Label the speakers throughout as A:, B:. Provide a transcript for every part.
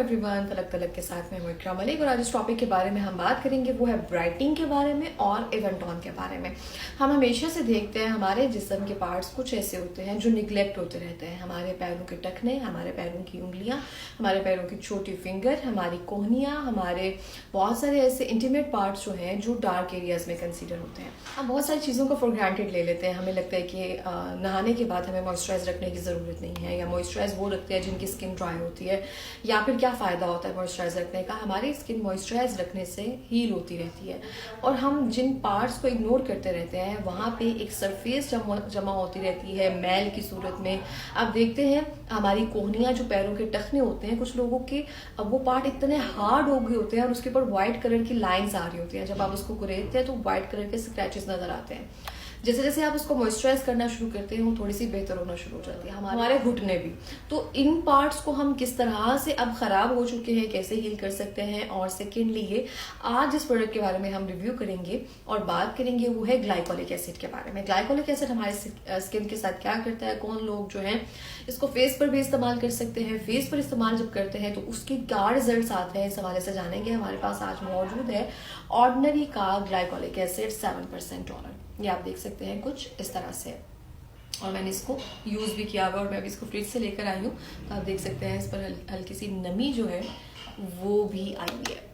A: Everyone, तलक तलक के साथ में इकराम मलिक और आज इस टॉपिक के बारे में हम बात करेंगे वो है ब्राइटनिंग के बारे में और इवेंटॉन के बारे में। हम हमेशा से देखते हैं हमारे जिस्म के पार्ट्स कुछ ऐसे होते हैं जो निगलेक्ट होते रहते हैं। हमारे पैरों के टखने, हमारे पैरों की उंगलियां, हमारे पैरों की छोटी फिंगर, हमारी कोहनियाँ, हमारे बहुत सारे ऐसे इंटीमेट पार्ट्स जो हैं जो डार्क एरियाज में कंसीडर होते हैं। हम बहुत सारी चीज़ों को फॉर ग्रांटेड ले लेते हैं। हमें लगता है कि नहाने के बाद हमें मॉइस्चराइज रखने की ज़रूरत नहीं है, या मॉइस्चराइज वो रखते हैं जिनकी स्किन ड्राई होती है, या फिर क्या फ़ायदा होता है मॉइस्चराइज रखने का। हमारी स्किन मॉइस्चराइज रखने से हील होती रहती है और हम जिन पार्ट्स को इग्नोर करते रहते हैं वहाँ पे एक सरफेस जमा होती रहती है मैल की सूरत में। आप देखते हैं हमारी कोहनियाँ जो पैरों के टखने होते हैं, कुछ लोगों के अब वो पार्ट इतने हार्ड हो गए होते हैं और उसके ऊपर व्हाइट कलर की लाइंस आ रही होती हैं। जब आप उसको कुरेदते हैं तो व्हाइट कलर के स्क्रैचेस नजर आते हैं। जैसे जैसे आप उसको मॉइस्चराइज करना शुरू करते हैं वो थोड़ी सी बेहतर होना शुरू हो जाती है। हमारे घुटने भी, तो इन पार्ट्स को हम किस तरह से अब खराब हो चुके हैं कैसे हील कर सकते हैं। और सेकेंडली ये आज जिस प्रोडक्ट के बारे में हम रिव्यू करेंगे और बात करेंगे वो है ग्लाइकोलिक एसिड के बारे में। ग्लाइकोलिक एसिड हमारे स्किन के साथ क्या करता है, कौन लोग जो हैं इसको फेस पर भी इस्तेमाल कर सकते हैं, फेस पर इस्तेमाल जब करते हैं तो उसके क्या रिजल्ट आते हैं, इस हवाले से जानेंगे। हमारे पास आज मौजूद है ऑर्डिनरी का ग्लाइकोलिक एसिड 7% टोनर। ये आप देख सकते हैं कुछ इस तरह से, और मैंने इसको यूज़ भी किया हुआ और मैं अभी इसको फ्रिज से लेकर आई हूँ। तो आप देख सकते हैं इस पर हल्की सी नमी जो है वो भी आई हुई है।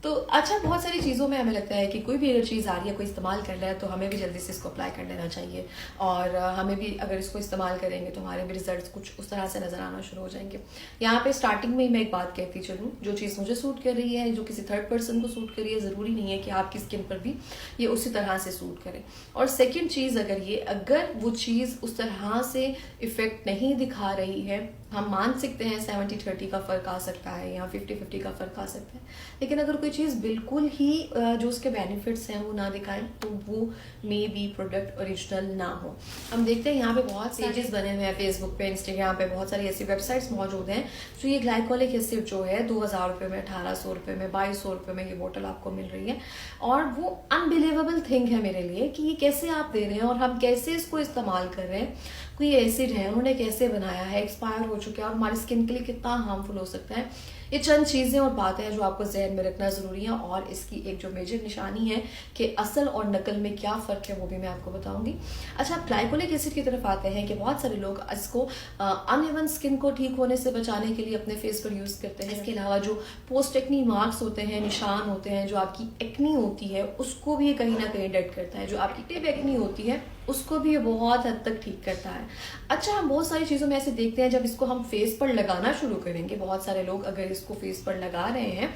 A: तो अच्छा, बहुत सारी चीज़ों में हमें लगता है कि कोई भी अगर चीज़ आ रही है, कोई इस्तेमाल कर रहा है तो हमें भी जल्दी से इसको अप्लाई कर लेना चाहिए। और हमें भी अगर इसको इस्तेमाल करेंगे तो हमारे भी रिजल्ट्स कुछ उस तरह से नज़र आना शुरू हो जाएंगे। यहाँ पे स्टार्टिंग में ही मैं एक बात कहती चलूँ, जो चीज़ मुझे सूट कर रही है, जो किसी थर्ड पर्सन को सूट कर रही है, ज़रूरी नहीं है कि आपकी स्किन पर भी ये उसी तरह से सूट करे। और सेकेंड चीज़, अगर वो चीज़ उस तरह से इफ़ेक्ट नहीं दिखा रही है, हम मान सकते हैं 70-30 का फ़र्क आ सकता है या 50-50 का फ़र्क आ सकता है। लेकिन अगर कोई चीज़ बिल्कुल ही जो उसके बेनिफिट्स हैं वो ना दिखाएं तो वो मे बी प्रोडक्ट ओरिजिनल ना हो। हम देखते हैं यहाँ पे बहुत पेजेस बने हुए हैं फेसबुक पे, इंस्टाग्राम पे, बहुत सारी ऐसी वेबसाइट्स मौजूद हैं जो ये ग्लाइकोलिक एसिड जो है 2000 रुपये में, 1800 रुपये में, 2200 रुपये में ये बोतल आपको मिल रही है। और वो अनबिलीवेबल थिंग है मेरे लिए कि ये कैसे आप दे रहे हैं और हम कैसे इसको इस्तेमाल कर रहे हैं। कोई एसिड है, उन्होंने कैसे बनाया है, एक्सपायर हो चुका है और हमारी स्किन के लिए कितना हार्मफुल हो सकता है। ये चंद चीज़ें और बातें हैं जो आपको जहन में रखना ज़रूरी है। और इसकी एक जो मेजर निशानी है कि असल और नकल में क्या फ़र्क है वो भी मैं आपको बताऊंगी। अच्छा, ग्लाइकोलिक एसिड की तरफ आते हैं कि बहुत सारे लोग इसको अनइवन स्किन को ठीक होने से बचाने के लिए अपने फेस पर यूज़ करते हैं। इसके अलावा जो पोस्ट एक्नी मार्क्स होते हैं, निशान होते हैं, जो आपकी एक्नी होती है उसको भी कहीं ना कहीं डेड करता है। जो आपकी टिप एक्नी होती है उसको भी बहुत हद तक ठीक करता है। अच्छा, हम बहुत सारी चीज़ों में ऐसे देखते हैं जब इसको हम फेस पर लगाना शुरू करेंगे, बहुत सारे लोग अगर इसको फेस पर लगा रहे हैं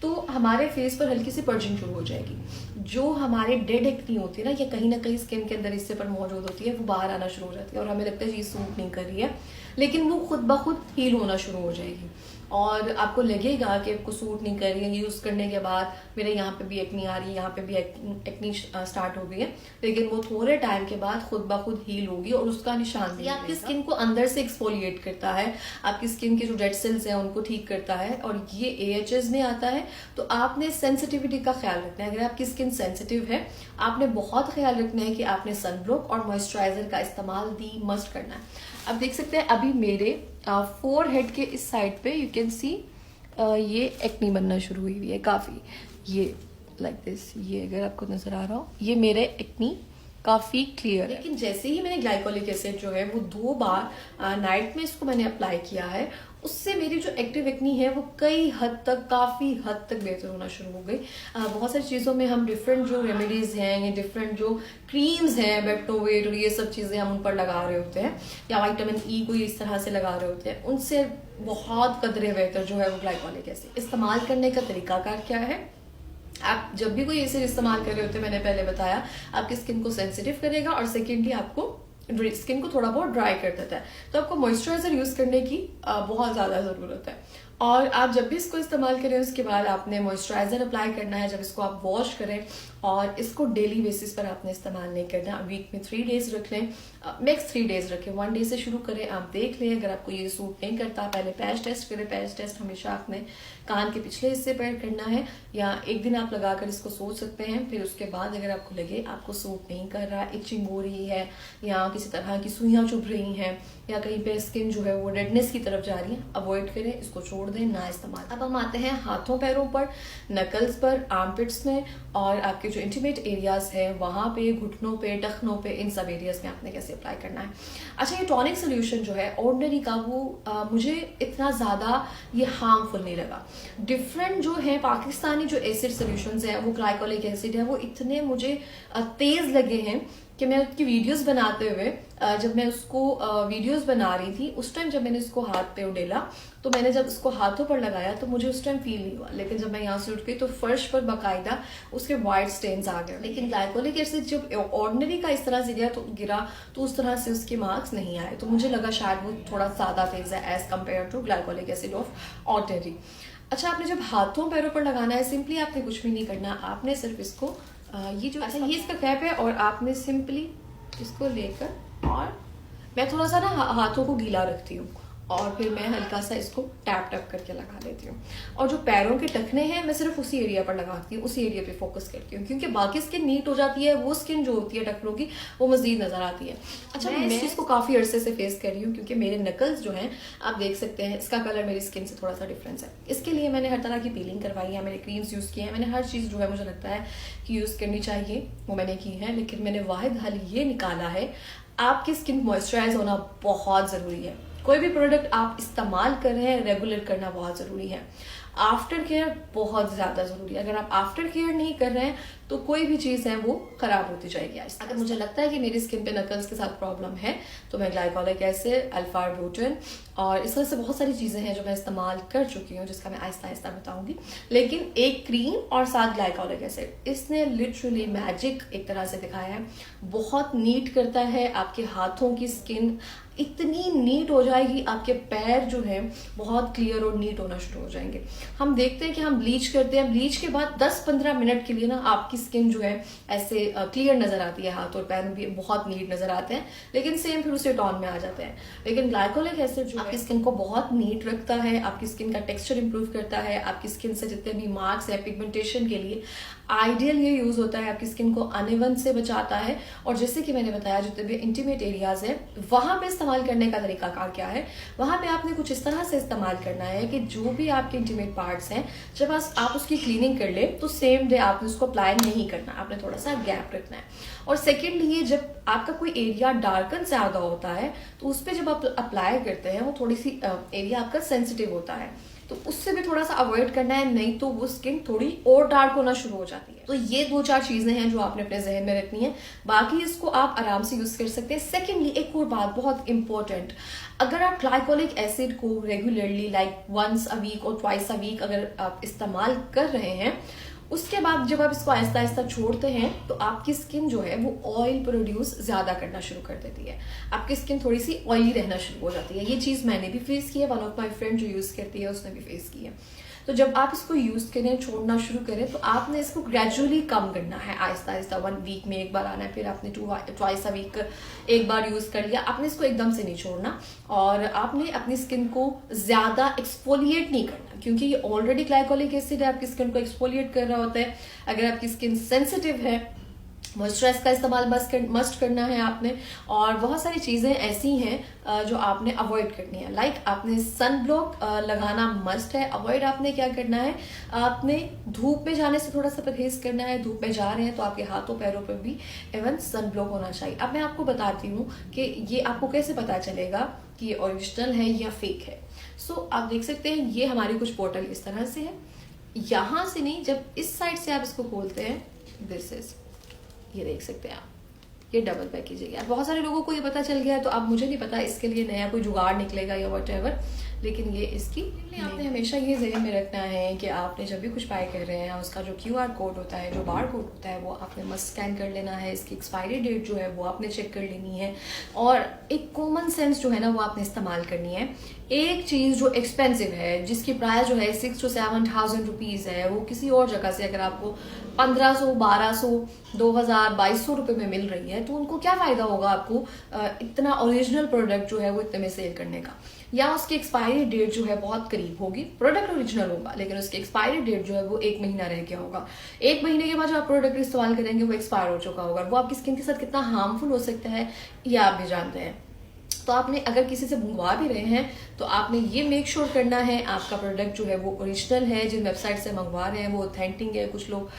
A: तो हमारे फेस पर हल्की सी पर्जिंग शुरू हो जाएगी। जो हमारे डेड एक्नी होती है ना, या कहीं ना कहीं स्किन के अंदर इससे पर मौजूद होती है, वो बाहर आना शुरू हो जाती है और हमें लगता है चीज़ सूट नहीं कर रही है, लेकिन वो खुद ब खुद हील होना शुरू हो जाएगी। और आपको लगेगा कि आपको सूट नहीं कर रही है, यूज़ करने के बाद मेरे यहाँ पे भी एक्नी आ रही है, यहाँ पे भी एक्नी स्टार्ट हो गई है, लेकिन वो थोड़े टाइम के बाद खुद ब खुद हील होगी और उसका निशान भी आपकी स्किन को अंदर से एक्सफोलिएट करता है, आपकी स्किन के जो डेड सेल्स हैं उनको ठीक करता है और ये AHS में आता है। तो आपने सेंसिटिविटी का ख्याल रखना है। अगर आपकी स्किन सेंसिटिव है, आपने बहुत ख्याल रखना है कि आपने सनब्लॉक और मॉइस्चराइजर का इस्तेमाल दी मस्ट करना है। अब देख सकते हैं अभी मेरे फोरहेड के इस साइड पे यू कैन सी ये एक्नी बनना शुरू हुई है काफ़ी, ये लाइक दिस, ये अगर आपको नजर आ रहा हो ये मेरे एक्नी काफ़ी क्लियर है। लेकिन जैसे ही मैंने ग्लाइकोलिक एसिड जो है वो 2 बार नाइट में इसको मैंने अप्लाई किया है, उससे मेरी जो एक्टिव एक्नी है वो कई हद तक, काफ़ी हद तक बेहतर होना शुरू हो गई। बहुत सारी चीज़ों में हम डिफरेंट जो रेमेडीज़ हैं या डिफरेंट जो क्रीम्स हैं, बेक्टोवेट और ये सब चीज़ें हम उन पर लगा रहे होते हैं, या विटामिन ई को इस तरह से लगा रहे होते हैं, उनसे बहुत कदरे बेहतर जो है वो ग्लाइकोलिक एसिड। इस्तेमाल करने का तरीकाकार क्या है, आप जब भी कोई एसिड इस्तेमाल कर रहे होते हैं, मैंने पहले बताया, आपकी स्किन को सेंसिटिव करेगा और सेकेंडली आपको स्किन को थोड़ा बहुत ड्राई कर देता है। तो आपको मॉइस्चराइजर यूज़ करने की बहुत ज़्यादा ज़रूरत है। और आप जब भी इसको इस्तेमाल करें उसके बाद आपने मॉइस्चराइजर अप्लाई करना है। जब इसको आप वॉश करें और इसको डेली बेसिस पर आपने इस्तेमाल नहीं करना। वीक में 3 डेज रख लें, मैक्स 3 डेज रखें, 1 डे से शुरू करें। आप देख लें अगर आपको ये सूट नहीं करता, पहले पैच टेस्ट करें। पैच टेस्ट हमेशा आपने कान के पिछले हिस्से पर करना है, या एक दिन आप लगाकर इसको सोच सकते हैं। फिर उसके बाद अगर आपको लगे आपको सूट नहीं कर रहा, इचिंग हो रही है, या किसी तरह की सुइयां चुभ रही हैं, या कहीं पे स्किन जो है वो रेडनेस की तरफ जा रही है, अवॉइड करें, इसको छोड़ दें, ना इस्तेमाल। अब हम आते हैं हाथों पैरों पर, नकल्स पर, आर्मपिट्स में, और आपके जो इंटीमेट एरियाज है वहाँ पे, घुटनों पे, टखनों पे, इन सब एरियाज में आपने कैसे अप्लाई करना है। अच्छा, ये टॉनिक सोल्यूशन जो है ऑर्डिनरी का वो मुझे इतना ज़्यादा ये हार्मफुल नहीं लगा। डिफरेंट जो है पाकिस्तानी जो एसिड सोल्यूशंस है, वो ग्लाइकोलिक एसिड है, वो इतने मुझे तेज़ लगे हैं कि मैं उसकी वीडियोस बनाते हुए, जब मैं उसको वीडियोस बना रही थी उस टाइम जब मैंने इसको हाथ पे उडेला, तो मैंने जब इसको हाथों पर लगाया तो मुझे उस टाइम फील नहीं हुआ, लेकिन जब मैं यहाँ से उठ गई तो फर्श पर बाकायदा उसके वाइट स्टेन्स आ गए। लेकिन ग्लाइकोलिक एसिड जब ऑर्डिनरी का इस तरह से गिरा तो उस तरह से उसके मार्क्स नहीं आए, तो मुझे लगा शायद वो थोड़ा ज़्यादा तेज है as compare to glycolic acid of ordinary. अच्छा, आपने जब हाथों पैरों पर लगाना है, सिंपली आपने कुछ भी नहीं करना, आपने सिर्फ इसको ये जो, अच्छा ये इसका कैप है, और आपने सिंपली इसको लेकर, और मैं थोड़ा सा ना हाथों को गीला रखती हूँ, और फिर मैं हल्का सा इसको टैप टैप करके लगा देती हूँ। और जो पैरों के टखने हैं मैं सिर्फ उसी एरिया पर लगाती हूँ, उसी एरिया पे फोकस करती हूँ, क्योंकि बाकी स्किन नीट हो जाती है, वो स्किन जो होती है टखनों की वो मजीद नजर आती है। अच्छा, मैं इस चीज़ को काफ़ी अरसे से फेस कर रही हूँ, क्योंकि मेरे नकल्स जो हैं आप देख सकते हैं, इसका कलर मेरी स्किन से थोड़ा सा डिफरेंस है। इसके लिए मैंने हर तरह की पीलिंग करवाई है, मैंने क्रीम्स यूज़ किए हैं, मैंने हर चीज़ जो है मुझे लगता है कि यूज़ करनी चाहिए वो मैंने की है, लेकिन मैंने वाहिद हल ये निकाला है, आपकी स्किन मॉइस्चराइज होना बहुत ज़रूरी है। कोई भी प्रोडक्ट आप इस्तेमाल कर रहे हैं रेगुलर करना बहुत ज़रूरी है। आफ्टर केयर बहुत ज़्यादा ज़रूरी है। अगर आप आफ्टर केयर नहीं कर रहे हैं तो कोई भी चीज़ है वो ख़राब होती जाएगी। अगर मुझे लगता है कि मेरी स्किन पे नकल्स के साथ प्रॉब्लम है तो मैं ग्लाइकोलिक एसिड, अल्फा-ब्यूटेन और इस तरह से बहुत सारी चीज़ें हैं जो मैं इस्तेमाल कर चुकी हूँ, जिसका मैं आहिस्ता आहिस्ता बताऊँगी। लेकिन एक क्रीम और साथ ग्लाइकोलिक एसिड, इसने लिटरली मैजिक एक तरह से दिखाया है। बहुत नीट करता है, आपके हाथों की स्किन इतनी नीट हो जाएगी, आपके पैर जो है बहुत क्लियर और नीट होना शुरू हो जाएंगे। हम देखते हैं कि हम ब्लीच करते हैं, ब्लीच के बाद 10-15 मिनट के लिए ना आपकी स्किन जो है ऐसे क्लियर नजर आती है, हाथ और पैर भी बहुत नीट नजर आते हैं, लेकिन सेम फिर उसे टॉन में आ जाते हैं। लेकिन ग्लाइकोलिक एसिड जो आपकी स्किन को बहुत नीट रखता है, आपकी स्किन का टेक्सचर इंप्रूव करता है, आपकी स्किन से जितने भी मार्क्स है पिगमेंटेशन के लिए आइडियल ये यूज होता है, आपकी स्किन को अनइवन से बचाता है। और जैसे कि मैंने बताया जितने भी इंटीमेट एरियाज है वहां पे इस्तेमाल करने का तरीकाकार क्या है, वहां पे आपने कुछ इस तरह से इस्तेमाल करना है कि जो भी आपके इंटीमेट पार्ट्स हैं जब आप उसकी क्लीनिंग कर ले तो सेम डे आपने उसको अप्लाई नहीं करना, आपने थोड़ा सा गैप रखना है। और सेकेंडली ये जब आपका कोई एरिया डार्कन ज्यादा होता है तो उस पर जब आप अप्लाई करते हैं वो थोड़ी सी एरिया आपका सेंसिटिव होता है, तो उससे भी थोड़ा सा अवॉइड करना है, नहीं तो वो स्किन थोड़ी और डार्क होना शुरू हो जाती है। तो ये 2-4 चीजें हैं जो आपने अपने जहन में रखनी है, बाकी इसको आप आराम से यूज कर सकते हैं। सेकेंडली एक और बात बहुत इंपॉर्टेंट, अगर आप ग्लाइकोलिक एसिड को regularly like once a week और ट्वाइस अ वीक अगर आप इस्तेमाल कर रहे हैं, उसके बाद जब आप इसको आहिस्ता आहिस्ता छोड़ते हैं तो आपकी स्किन जो है वो ऑयल प्रोड्यूस ज्यादा करना शुरू कर देती है, आपकी स्किन थोड़ी सी ऑयली रहना शुरू हो जाती है। ये चीज मैंने भी फेस की है, वन ऑफ माय फ्रेंड जो यूज करती है उसने भी फेस की है। तो जब आप इसको यूज करें, छोड़ना शुरू करें, तो आपने इसको ग्रेजुअली कम करना है, आहिस्ता आहिस्ता 1 वीक में एक बार आना है, फिर आपने ट्वाइस अ वीक एक बार यूज कर लिया, आपने इसको एकदम से नहीं छोड़ना। और आपने अपनी स्किन को ज्यादा एक्सफोलिएट नहीं करना, क्योंकि ये ऑलरेडी ग्लाइकोलिक एसिड है, आपकी स्किन को एक्सफोलिएट कर रहा होता है। अगर आपकी स्किन सेंसिटिव है, मॉइस्चराइज का इस्तेमाल मस्ट करना है आपने। और बहुत सारी चीज़ें ऐसी हैं जो आपने अवॉइड करनी है, लाइक आपने सन ब्लॉक लगाना मस्ट है। अवॉइड आपने क्या करना है, आपने धूप में जाने से थोड़ा सा परहेज करना है। धूप में जा रहे हैं तो आपके हाथों पैरों पर भी इवन सन ब्लॉक होना चाहिए। अब मैं आपको बताती हूँ कि ये आपको कैसे पता चलेगा कि ये ओरिजिनल है या फेक है। सो आप देख सकते हैं ये हमारी कुछ बोतल इस तरह से है, यहाँ से नहीं, जब इस साइड से आप इसको खोलते हैं, दिस इज, ये देख सकते हैं आप, ये डबल पैकेजिंग है। बहुत सारे लोगों को ये पता चल गया है, तो अब मुझे नहीं पता इसके लिए नया कोई जुगाड़ निकलेगा या व्हाटएवर, लेकिन ये इसकी आपने हमेशा ये ज़हन में रखना है कि आपने जब भी कुछ बाय कर रहे हैं उसका जो QR कोड होता है, जो बार कोड होता है, वो आपने मस्ट स्कैन कर लेना है। इसकी एक्सपायरी डेट जो है वो आपने चेक कर लेनी है और एक कॉमन सेंस जो है ना वो आपने इस्तेमाल करनी है। एक चीज़ जो एक्सपेंसिव है, जिसकी प्राइस जो है 6 to 7,000 रुपीज़ है, वो किसी और जगह से अगर आपको 1500, 1200, 2000, 2200 रुपये में मिल रही है, तो उनको क्या फ़ायदा होगा आपको इतना ओरिजिनल प्रोडक्ट जो है वो इतने में सेल करने का। या उसकी एक्सपायरी डेट जो है बहुत करीब होगी, प्रोडक्ट ओरिजिनल होगा लेकिन उसकी एक्सपायरी डेट जो है वो 1 महीना रह गया होगा। 1 महीने के बाद जो आप प्रोडक्ट इस्तेमाल करेंगे वो एक्सपायर हो चुका होगा। वो आपकी स्किन के साथ कितना हार्मफुल हो सकता है ये आप भी जानते हैं। तो आपने अगर किसी से मंगवा भी रहे हैं तो आपने ये मेक श्योर करना है आपका प्रोडक्ट जो है वो ओरिजिनल है। जिन वेबसाइट से मंगवा रहे हैं वो ऑथेंटिक है। कुछ लोग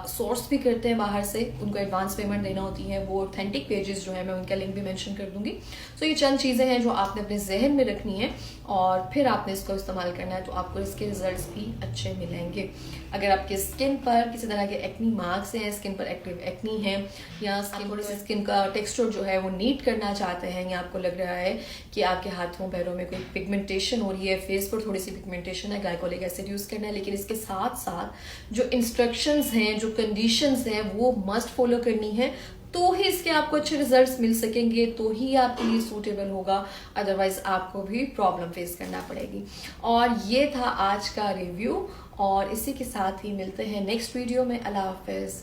A: सोर्स भी करते हैं बाहर से, उनको एडवांस पेमेंट देना होती है। वो ऑथेंटिक पेजेस जो है मैं उनका लिंक भी मेंशन कर दूंगी। तो ये चंद चीज़ें हैं जो आपने अपने जहन में रखनी है और फिर आपने इसको इस्तेमाल करना है, तो आपको इसके रिजल्ट्स भी अच्छे मिलेंगे। अगर आपके स्किन पर किसी तरह के एक्नी मार्क्स हैं, स्किन पर एक्टिव एक्नी है, या स्किन का टेक्सचर जो है वो नीट करना चाहते हैं, या आपको लग रहा है कि आपके हाथों पैरों में कोई पिगमेंटेशन हो रही है, फेस पर थोड़ी सी पिगमेंटेशन है, ग्लाइकोलिक एसिड यूज़ करना है। लेकिन इसके साथ साथ जो इंस्ट्रक्शंस हैं, जो कंडीशंस हैं, वो मस्ट फॉलो करनी है, तो ही इसके आपको अच्छे रिजल्ट्स मिल सकेंगे, तो ही आपके लिए सूटेबल होगा। अदरवाइज आपको भी प्रॉब्लम फेस करना पड़ेगी। और ये था आज का रिव्यू और इसी के साथ ही मिलते हैं नेक्स्ट वीडियो में। अल्लाह हाफिज।